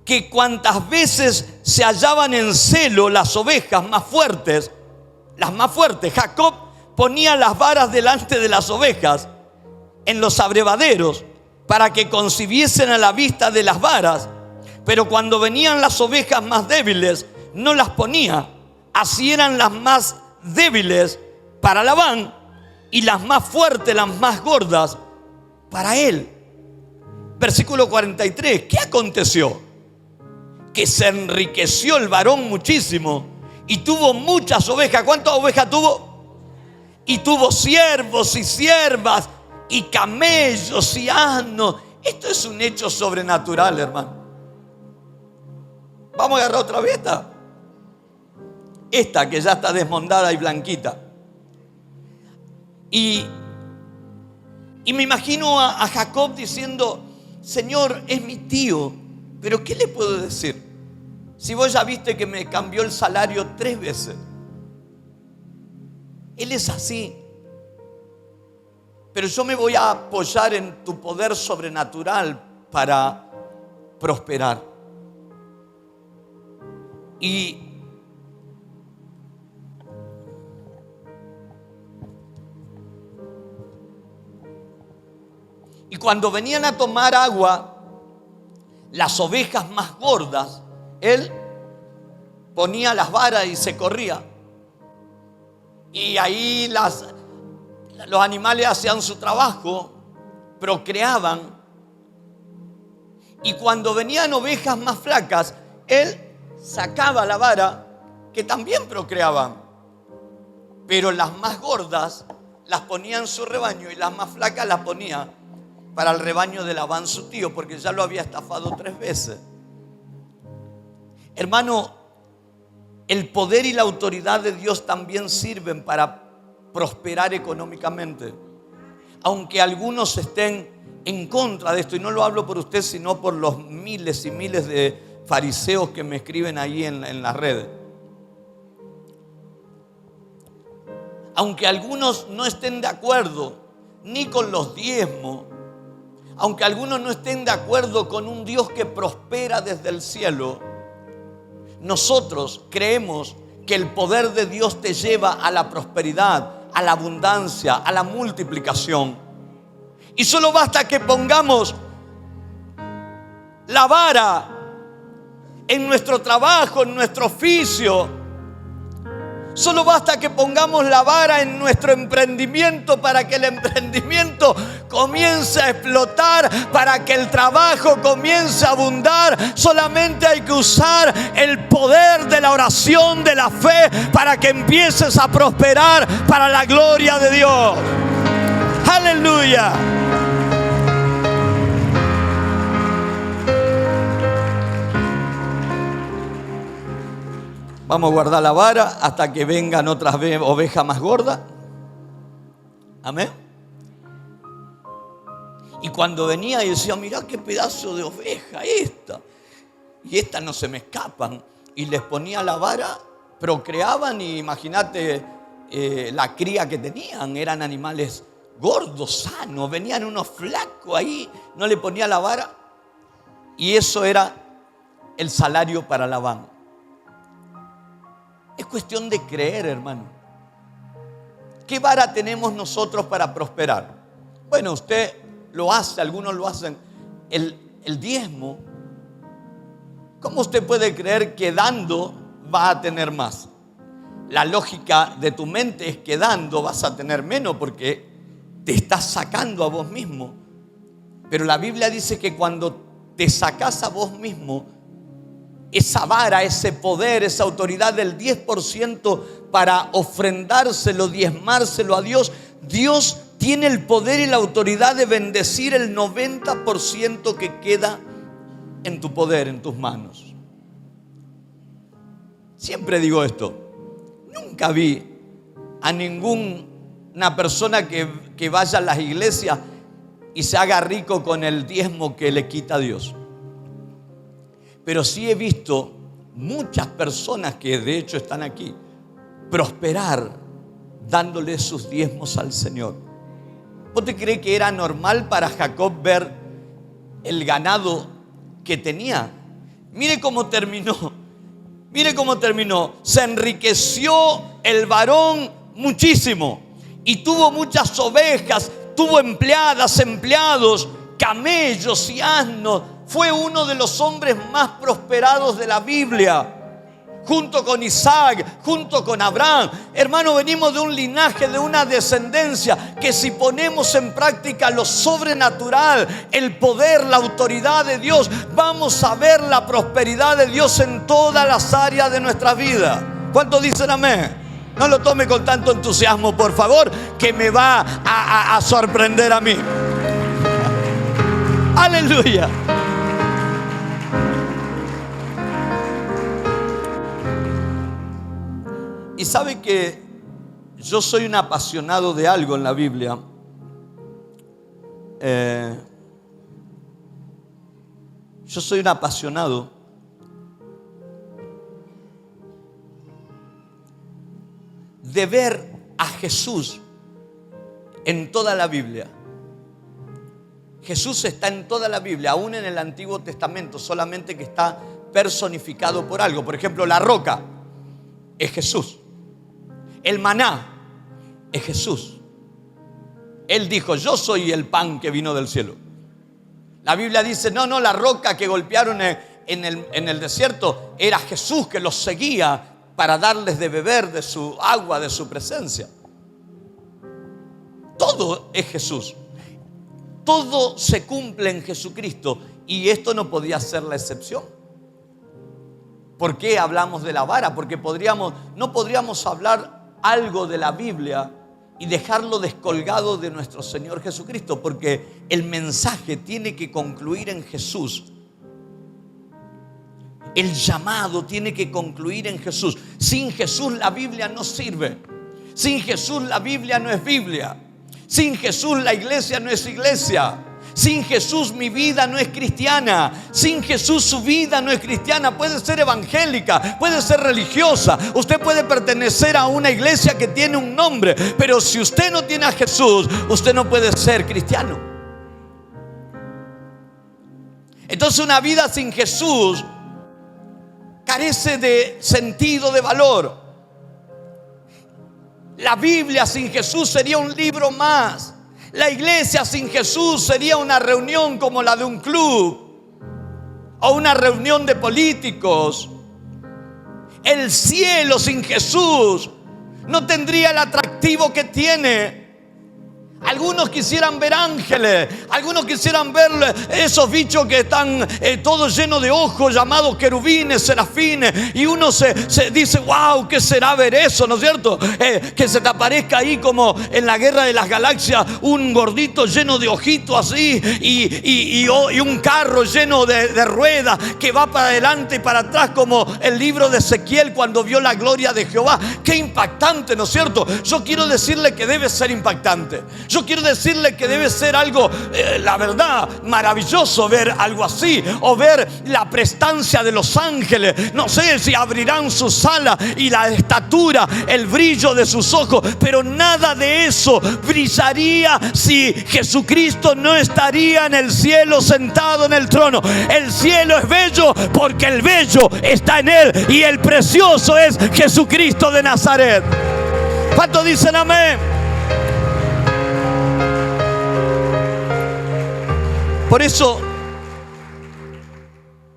que cuantas veces se hallaban en celo las ovejas más fuertes, Jacob ponía las varas delante de las ovejas en los abrevaderos para que concibiesen a la vista de las varas, pero cuando venían las ovejas más débiles no las ponía. Así eran las más débiles para Labán y las más fuertes, las más gordas para él. Versículo 43. ¿Qué aconteció? Que se enriqueció el varón muchísimo y tuvo muchas ovejas. ¿Cuántas ovejas tuvo? Y tuvo siervos y siervas y camellos y asnos. Esto es un hecho sobrenatural, hermano. Vamos a agarrar otra vez esta que ya está desmondada y blanquita. Y me imagino a Jacob diciendo: Señor, es mi tío, pero ¿qué le puedo decir? Si vos ya viste que me cambió el salario 3 veces. Él es así. Pero yo me voy a apoyar en tu poder sobrenatural para prosperar. Y cuando venían a tomar agua, las ovejas más gordas, él ponía las varas y se corría. Y ahí los animales hacían su trabajo, procreaban. Y cuando venían ovejas más flacas, él sacaba la vara, que también procreaban. Pero las más gordas las ponía en su rebaño y las más flacas las ponía para el rebaño de Labán, su tío, porque ya lo había estafado 3 veces. Hermano, el poder y la autoridad de Dios también sirven para prosperar económicamente. Aunque algunos estén en contra de esto, y no lo hablo por usted, sino por los miles y miles de fariseos que me escriben ahí en las redes. Aunque algunos no estén de acuerdo ni con los diezmos, aunque algunos no estén de acuerdo con un Dios que prospera desde el cielo, nosotros creemos que el poder de Dios te lleva a la prosperidad, a la abundancia, a la multiplicación. Y solo basta que pongamos la vara en nuestro trabajo, en nuestro oficio. Solo basta que pongamos la vara en nuestro emprendimiento para que el emprendimiento comience a explotar, para que el trabajo comience a abundar. Solamente hay que usar el poder de la oración, de la fe, para que empieces a prosperar para la gloria de Dios. Aleluya. Vamos a guardar la vara hasta que vengan otras ovejas más gordas. Amén. Y cuando venía y decía: mirá qué pedazo de oveja esta. Y estas no se me escapan. Y les ponía la vara, procreaban y imagínate la cría que tenían. Eran animales gordos, sanos. Venían unos flacos ahí. No le ponía la vara. Y eso era el salario para Labán. Es cuestión de creer, hermano. ¿Qué vara tenemos nosotros para prosperar? Bueno, usted lo hace, algunos lo hacen. El diezmo. ¿Cómo usted puede creer que dando va a tener más? La lógica de tu mente es que dando vas a tener menos porque te estás sacando a vos mismo. Pero la Biblia dice que cuando te sacás a vos mismo, esa vara, ese poder, esa autoridad del 10% para ofrendárselo, diezmárselo a Dios, Dios tiene el poder y la autoridad de bendecir el 90% que queda en tu poder, en tus manos. Siempre digo esto: nunca vi a ninguna persona que vaya a las iglesias y se haga rico con el diezmo que le quita Dios. pero sí he visto muchas personas que de hecho están aquí prosperar dándole sus diezmos al Señor. ¿Vos te crees que era normal para Jacob ver el ganado que tenía? Mire cómo terminó. Mire cómo terminó. Se enriqueció el varón muchísimo y tuvo muchas ovejas, tuvo empleadas, empleados, camellos y asnos. Fue uno de los hombres más prosperados de la Biblia, junto con Isaac, junto con Abraham. Hermano, venimos de un linaje, de una descendencia que si ponemos en práctica lo sobrenatural, el poder, la autoridad de Dios, vamos a ver la prosperidad de Dios en todas las áreas de nuestra vida. ¿Cuántos dicen amén? No lo tome con tanto entusiasmo, por favor, que me va a sorprender a mí. Aleluya. Y sabe que yo soy un apasionado de algo en la Biblia. Yo soy un apasionado de ver a Jesús en toda la Biblia. Jesús está en toda la Biblia, aún en el Antiguo Testamento, solamente que está personificado por algo. Por ejemplo, la roca es Jesús. El maná es Jesús. Él dijo: yo soy el pan que vino del cielo. La Biblia dice: no, la roca que golpearon en el desierto era Jesús, que los seguía para darles de beber de su agua, de su presencia. Todo es Jesús. Todo se cumple en Jesucristo, y esto no podía ser la excepción. ¿Por qué hablamos de la vara? Porque no podríamos hablar algo de la Biblia y dejarlo descolgado de nuestro Señor Jesucristo, porque el mensaje tiene que concluir en Jesús. El llamado tiene que concluir en Jesús. Sin Jesús la Biblia no sirve. Sin Jesús la Biblia no es Biblia. Sin Jesús la iglesia no es iglesia. Sin Jesús mi vida no es cristiana. Sin Jesús su vida no es cristiana. Puede ser evangélica, puede ser religiosa. Usted puede pertenecer a una iglesia que tiene un nombre, pero si usted no tiene a Jesús, usted no puede ser cristiano. Entonces una vida sin Jesús carece de sentido, de valor. La Biblia sin Jesús sería un libro más. La iglesia sin Jesús sería una reunión como la de un club o una reunión de políticos. El cielo sin Jesús no tendría el atractivo que tiene. Algunos quisieran ver ángeles, algunos quisieran ver esos bichos que están todos llenos de ojos, llamados querubines, serafines, y uno se dice: wow, ¿qué será ver eso? ¿No es cierto? Que se te aparezca ahí como en la Guerra de las Galaxias un gordito lleno de ojitos así y un carro lleno de ruedas que va para adelante y para atrás, como el libro de Ezequiel cuando vio la gloria de Jehová. Qué impactante, ¿no es cierto? Yo quiero decirle que debe ser impactante. Yo quiero decirle que debe ser algo, la verdad, maravilloso ver algo así, o ver la prestancia de los ángeles. No sé si abrirán sus alas y la estatura, el brillo de sus ojos, pero nada de eso brillaría si Jesucristo no estaría en el cielo sentado en el trono. El cielo es bello porque el bello está en él, y el precioso es Jesucristo de Nazaret. ¿Cuántos dicen amén? Por eso,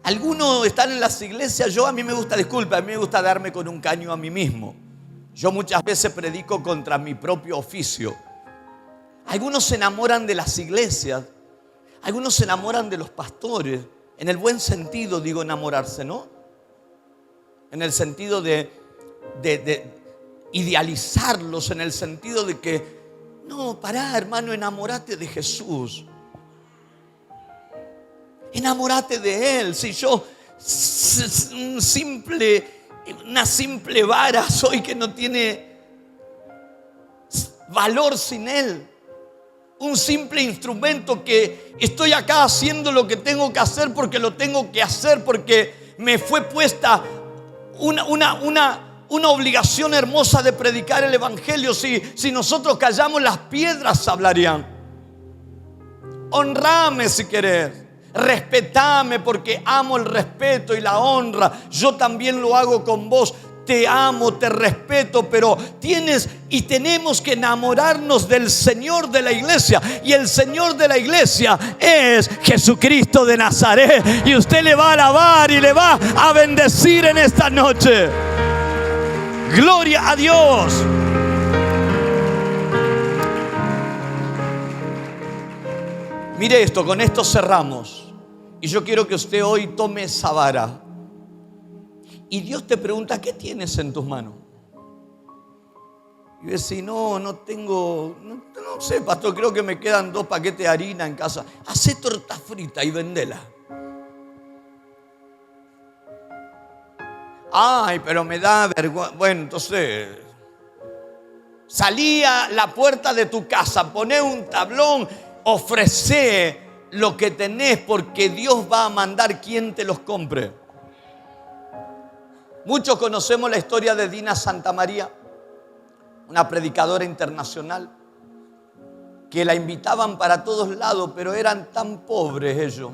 algunos están en las iglesias. A mí me gusta, disculpa, a mí me gusta darme con un caño a mí mismo. Yo muchas veces predico contra mi propio oficio. Algunos se enamoran de las iglesias, algunos se enamoran de los pastores. En el buen sentido digo enamorarse, ¿no? En el sentido de idealizarlos, en el sentido de que, no, pará, hermano, enamórate de Jesús. Enamórate de Él. Si yo una simple vara soy que no tiene valor sin Él. Un simple instrumento que estoy acá haciendo lo que tengo que hacer porque lo tengo que hacer, porque me fue puesta una obligación hermosa de predicar el evangelio. Si nosotros callamos, las piedras hablarían. Honrame si querés, respetame porque amo el respeto y la honra. Yo también lo hago con vos. Te amo, te respeto, pero tenemos que enamorarnos del Señor de la iglesia. Y el Señor de la iglesia es Jesucristo de Nazaret. Y usted le va a alabar y le va a bendecir en esta noche. Gloria a Dios. Mire esto, con esto cerramos. Y yo quiero que usted hoy tome esa vara. Y Dios te pregunta, ¿qué tienes en tus manos? Y decís, no tengo, no sé, pastor, creo que me quedan 2 paquetes de harina en casa. Hacé torta frita y vendela. Ay, pero me da vergüenza. Bueno, entonces, salí a la puerta de tu casa, poné un tablón, ofrecé lo que tenés, porque Dios va a mandar quien te los compre. Muchos conocemos la historia de Dina Santamaría, una predicadora internacional, que la invitaban para todos lados, pero eran tan pobres ellos,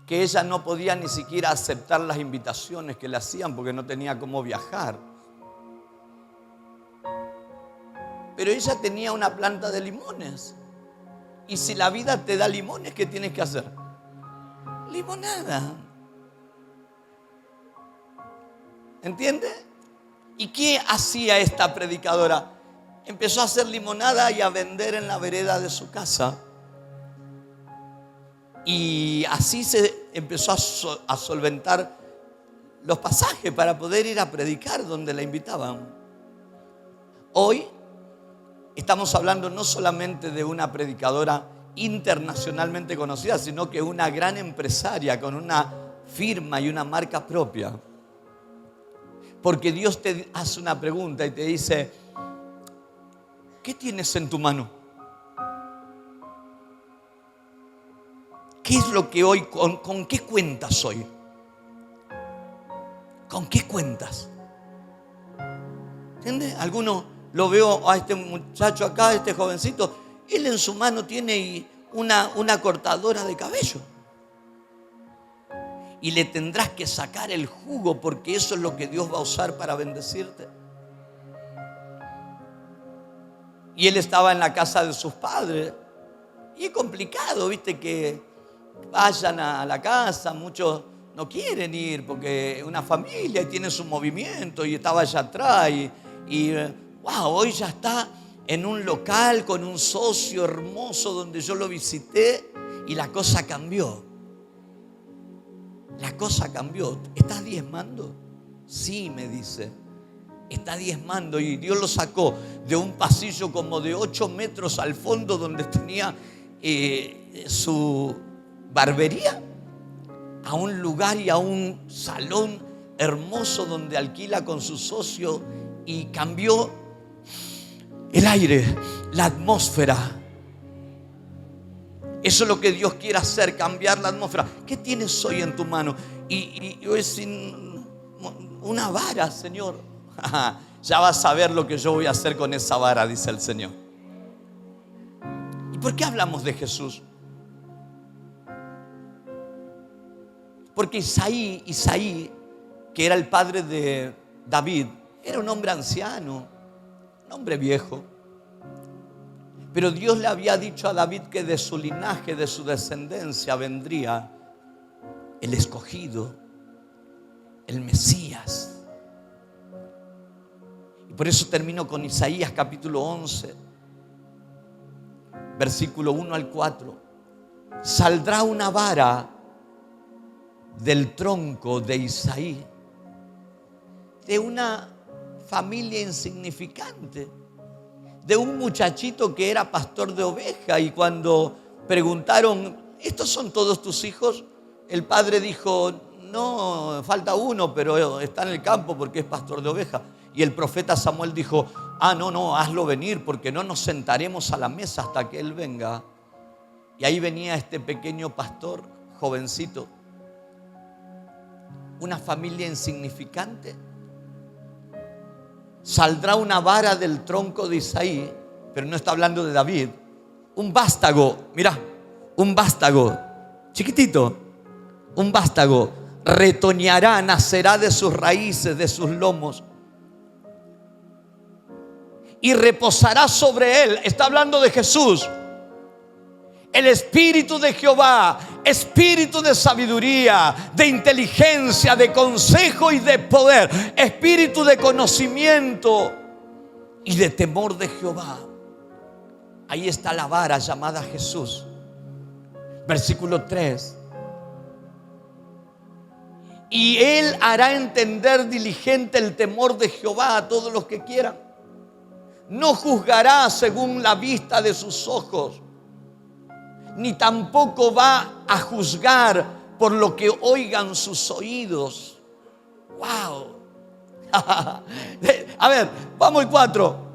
que ella no podía ni siquiera aceptar las invitaciones que le hacían porque no tenía cómo viajar. Pero ella tenía una planta de limones. Y si la vida te da limones, ¿qué tienes que hacer? Limonada. ¿Entiende? ¿Y qué hacía esta predicadora? Empezó a hacer limonada y a vender en la vereda de su casa. Y así se empezó a solventar los pasajes para poder ir a predicar donde la invitaban. Hoy estamos hablando no solamente de una predicadora internacionalmente conocida, sino que una gran empresaria con una firma y una marca propia. Porque Dios te hace una pregunta y te dice, ¿qué tienes en tu mano? ¿Qué es lo que hoy, con qué cuentas hoy? ¿Con qué cuentas? ¿Entiendes? Algunos lo veo a este muchacho acá, este jovencito, él en su mano tiene una cortadora de cabello. Y le tendrás que sacar el jugo, porque eso es lo que Dios va a usar para bendecirte. Y él estaba en la casa de sus padres. Y es complicado, viste, que vayan a la casa. Muchos no quieren ir porque es una familia y tiene su movimiento. Y estaba allá atrás. Wow, hoy ya está en un local con un socio hermoso donde yo lo visité. Y la cosa cambió. La cosa cambió. ¿Estás diezmando? Sí, me dice. Está diezmando. Y Dios lo sacó de un pasillo como de 8 metros al fondo donde tenía su barbería, a un lugar y a un salón hermoso donde alquila con su socio, y cambió el aire, la atmósfera. Eso es lo que Dios quiere hacer, cambiar la atmósfera. ¿Qué tienes hoy en tu mano? Y yo decía, una vara, Señor. Ya vas a ver lo que yo voy a hacer con esa vara, dice el Señor. ¿Y por qué hablamos de Jesús? Porque Isaí, que era el padre de David, era un hombre anciano, un hombre viejo. Pero Dios le había dicho a David que de su linaje, de su descendencia vendría el escogido, el Mesías. Y por eso termino con Isaías capítulo 11, versículo 1 al 4. Saldrá una vara del tronco de Isaí, de una familia insignificante, de un muchachito que era pastor de ovejas. Y cuando preguntaron, ¿estos son todos tus hijos? El padre dijo, no, falta uno, pero está en el campo porque es pastor de ovejas. Y el profeta Samuel dijo, no, hazlo venir, porque no nos sentaremos a la mesa hasta que él venga. Y ahí venía este pequeño pastor, jovencito, una familia insignificante? Saldrá una vara del tronco de Isaí, pero no está hablando de David. Un vástago, mira, un vástago, chiquitito, un vástago, retoñará, nacerá de sus raíces, de sus lomos, y reposará sobre él. Está hablando de Jesús. El espíritu de Jehová, espíritu de sabiduría, de inteligencia, de consejo y de poder, espíritu de conocimiento y de temor de Jehová. Ahí está la vara llamada Jesús. Versículo 3. Y él hará entender diligente el temor de Jehová a todos los que quieran. No juzgará según la vista de sus ojos, ni tampoco va a juzgar por lo que oigan sus oídos. ¡Wow! A ver, vamos al 4.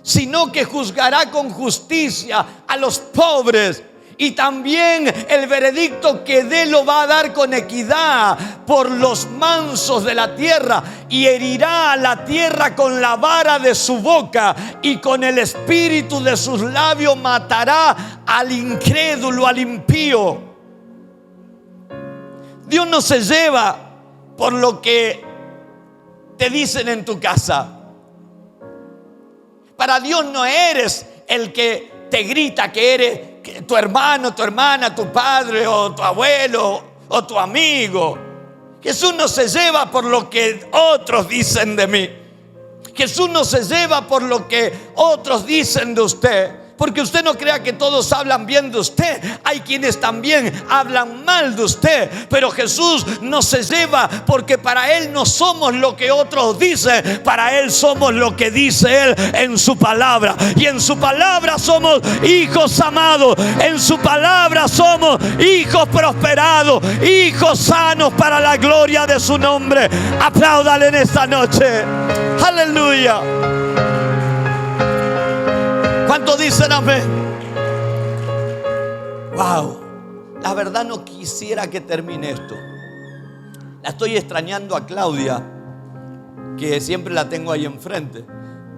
Sino que juzgará con justicia a los pobres, y también el veredicto que dé lo va a dar con equidad por los mansos de la tierra, y herirá a la tierra con la vara de su boca, y con el espíritu de sus labios matará al incrédulo, al impío. Dios no se lleva por lo que te dicen en tu casa. Para Dios no eres el que te grita que eres tu hermano, tu hermana, tu padre o tu abuelo o tu amigo. Jesús no se lleva por lo que otros dicen de mí. Jesús no se lleva por lo que otros dicen de usted. Porque usted no crea que todos hablan bien de usted. Hay quienes también hablan mal de usted. Pero Jesús no se lleva porque para Él no somos lo que otros dicen. Para Él somos lo que dice Él en su palabra. Y en su palabra somos hijos amados. En su palabra somos hijos prosperados, hijos sanos para la gloria de su nombre. Apláudale en esta noche. Aleluya. ¿Cuántos dicen amén? Wow. La verdad no quisiera que termine esto. La estoy extrañando a Claudia, que siempre la tengo ahí enfrente.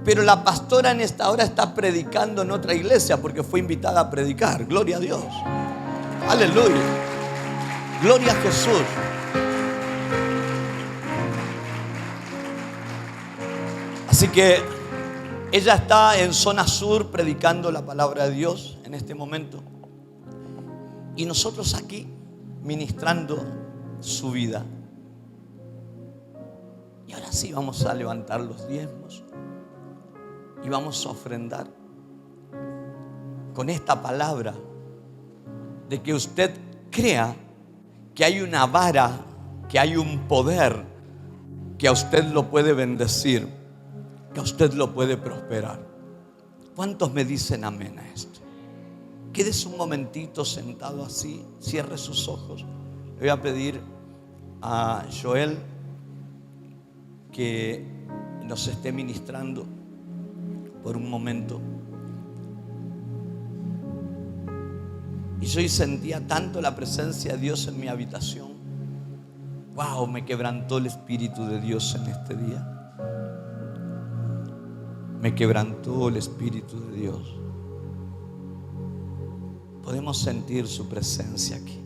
Pero la pastora en esta hora está predicando en otra iglesia porque fue invitada a predicar. Gloria a Dios. Aleluya. Gloria a Jesús. Así que ella está en zona sur predicando la palabra de Dios en este momento. Y nosotros aquí ministrando su vida. Y ahora sí vamos a levantar los diezmos y vamos a ofrendar con esta palabra de que usted crea que hay una vara, que hay un poder que a usted lo puede bendecir, que a usted lo puede prosperar. ¿Cuántos me dicen amén a esto? Quédese un momentito sentado así, cierre sus ojos. Le voy a pedir a Joel que nos esté ministrando por un momento. Y yo sentía tanto la presencia de Dios en mi habitación. Wow, me quebrantó el Espíritu de Dios en este día. Me quebrantó el Espíritu de Dios. Podemos sentir su presencia aquí.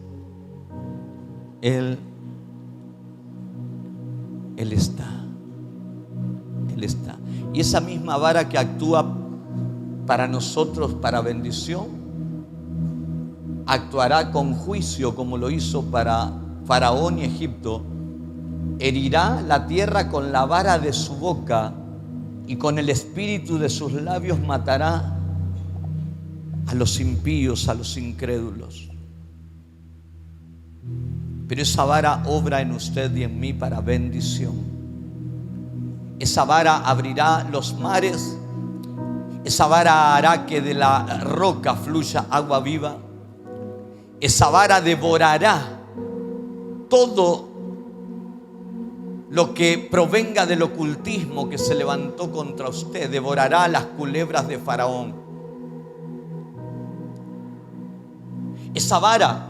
Él está. Él está. Y esa misma vara que actúa para nosotros, para bendición, actuará con juicio como lo hizo para Faraón y Egipto. Herirá la tierra con la vara de su boca, y con el espíritu de sus labios matará a los impíos, a los incrédulos. Pero esa vara obra en usted y en mí para bendición. Esa vara abrirá los mares. Esa vara hará que de la roca fluya agua viva. Esa vara devorará todo lo que provenga del ocultismo que se levantó contra usted. Devorará las culebras de Faraón. Esa vara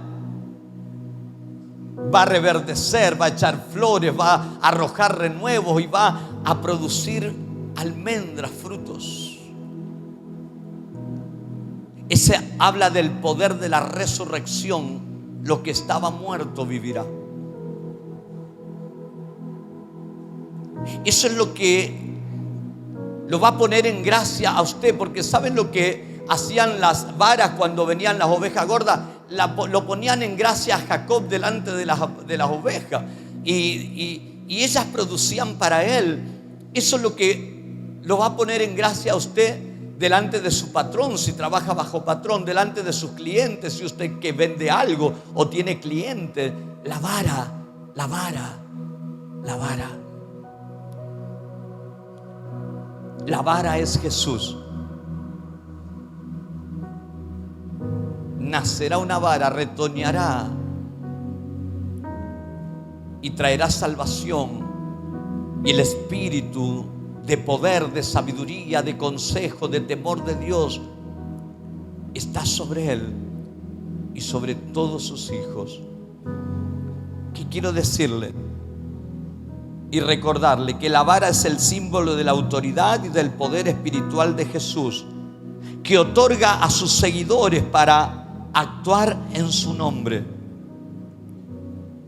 va a reverdecer, va a echar flores, va a arrojar renuevos y va a producir almendras, frutos. Ese habla del poder de la resurrección. Lo que estaba muerto vivirá. Eso es lo que lo va a poner en gracia a usted, porque ¿saben lo que hacían las varas cuando venían las ovejas gordas? Lo ponían en gracia a Jacob delante de las ovejas y ellas producían para él. Eso es lo que lo va a poner en gracia a usted delante de su patrón, si trabaja bajo patrón, delante de sus clientes, si usted que vende algo o tiene clientes. La vara, la vara, la vara. La vara es Jesús. Nacerá una vara, retoñará y traerá salvación, y el espíritu de poder, de sabiduría, de consejo, de temor de Dios está sobre él y sobre todos sus hijos. ¿Qué quiero decirle? Y recordarle que la vara es el símbolo de la autoridad y del poder espiritual de Jesús, que otorga a sus seguidores para actuar en su nombre.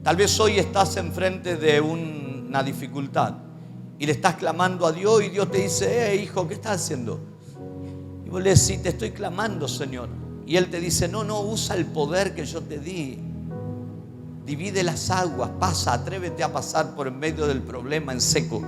Tal vez hoy estás enfrente de una dificultad y le estás clamando a Dios, y Dios te dice: hijo, ¿qué estás haciendo? Y vos le decís: te estoy clamando, Señor. Y Él te dice: no, usa el poder que yo te di. Divide las aguas, pasa, atrévete a pasar por en medio del problema en seco.